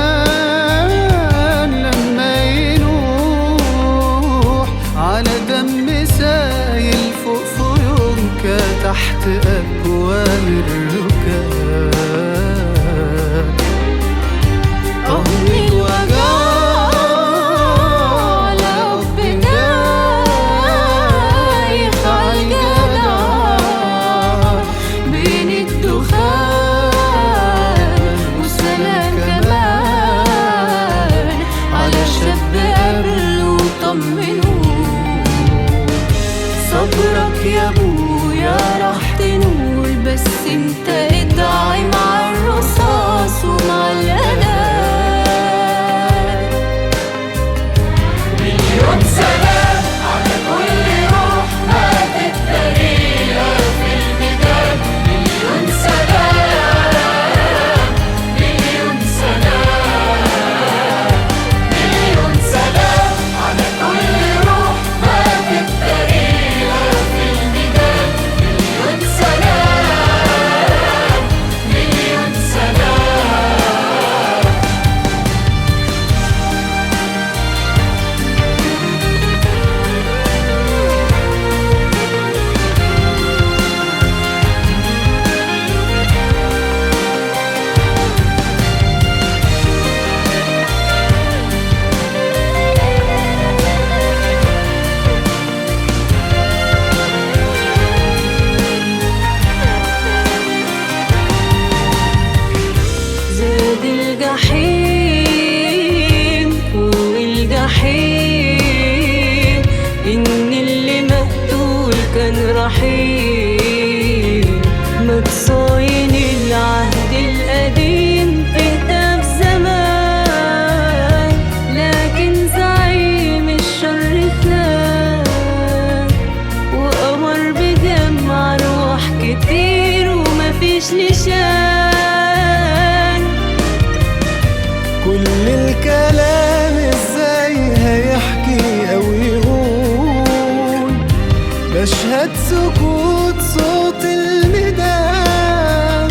الأمان لما ينوح على دم سايل فوق فيونكة تحت أكوام الركاب. أهلي الوجع لو بدايخ عالجدع بين الدخان والسلام كمان على شاب قبله طمنوه. صبرك يا ابويا راح تنول، بس انت ادعي مع الرصاص ومع الأذى. مليون سلام على كل روح ماتت بريئة في الميدان. مليون سلام، مليون سلام، مليون سلام على كل روح ماتت بريئة في الميدان. مليون سلام، مليون سلام. زاد الجحيم فوق الجحيم، إن اللي مقتول كان رحيم. متصاين العهد القديم اهدى بزمان، لكن زعيم الشر خان وأمر بجمع أرواح كتير ومفيش نشان. كل الكلام ازاي هيحكي او يقول، بشهد سكوت صوت الميدان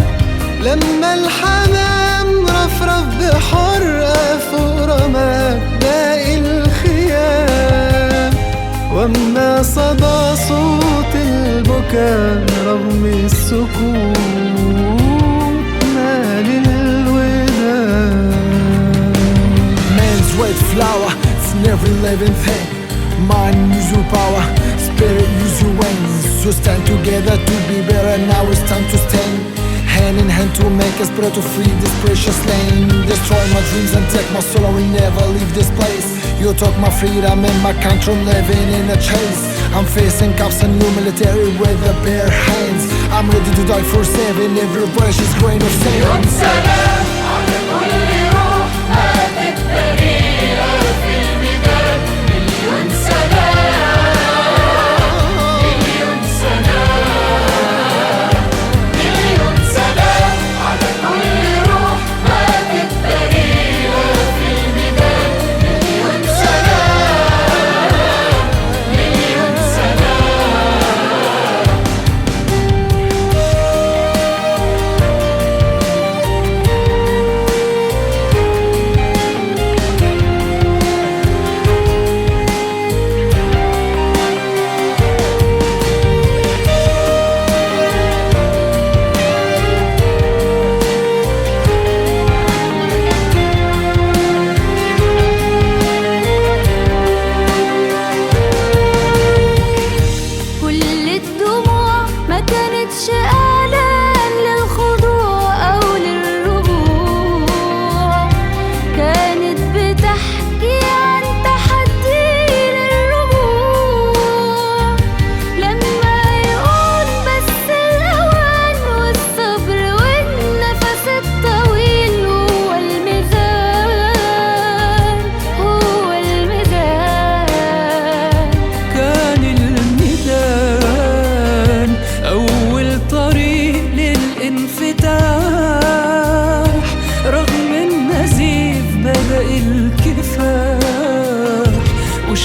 لما الحمام رفرف بحرقة فوق رماد باقي الخيام. واما صدى صوت البكاء رغم السكوت مال الودان. Man's red flower, it's never living thing. Mind use your power, spirit use your wings. So stand together to be better, now it's time to stand. Hand in hand to make us better, to free this precious land. Destroy my dreams and take my soul, I will never leave this place. You took my freedom and my country, I'm living in a chase. I'm facing cops and new military with the bare hands. I'm ready to die for saving every precious grain of sand. مليون سلام على كل روح ماتت بريئة في الميدان. مليون سلام، مليون سلام، مليون سلام على كل روح ماتت بريئة في الميدان. مليون سلام، مليون سلام.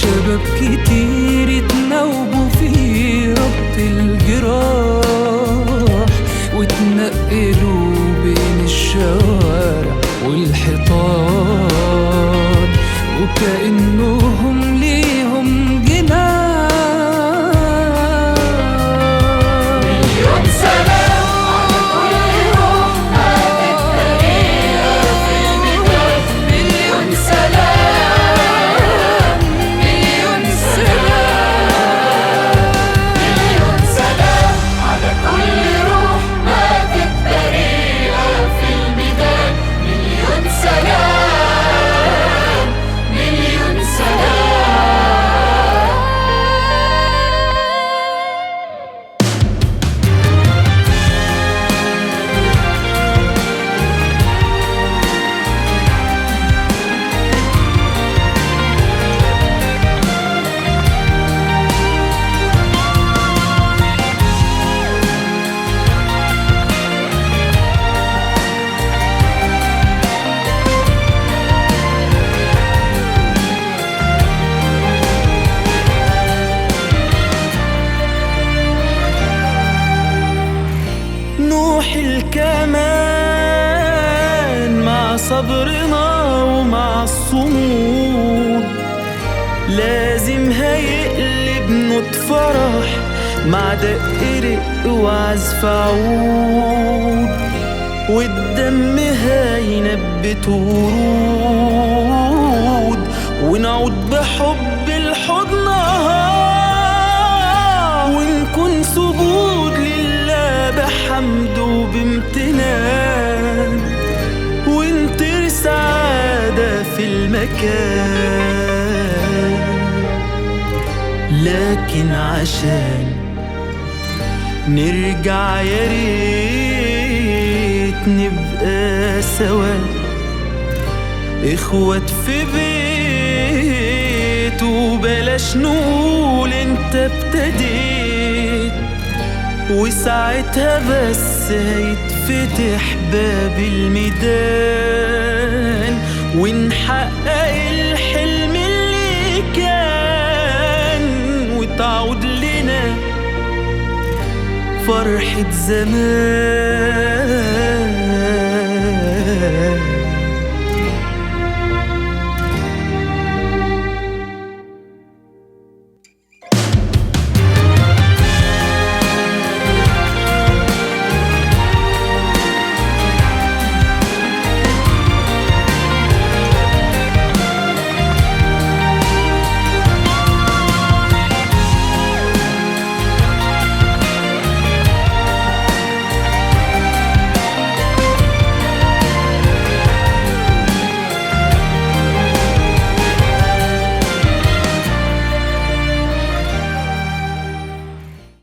شباب كتير اتناوبوا في ربط الجراح واتنقلوا بين الشوارع الحيطان، وكأنهم ليهم جنان. مليون سلام على كل روح ماتت بريئة في الميدان. مليون سلام، مليون سلام، مليون سلام على كل روح ماتت بريئة في الميدان. مليون سلام، مليون سلام. نوح الكمان مع صبرنا ومع الصمود، لازم هيقلب نوت فرح مع دق رق وعزف عود، والدم هينبت ورود، ونعود بحب لحضنها، ونكون سجود لله بحمد وبامتنان، ونطير سعادة في المكان. لكن عشان نرجع يا ريت نبقى سوا، اخوات في بيت، وبلاش نقول انت ابتديت، وساعتها بس هيتفتح باب الميدان، ونحقق الحلم اللي كان، وتعود لنا فرحة زمان.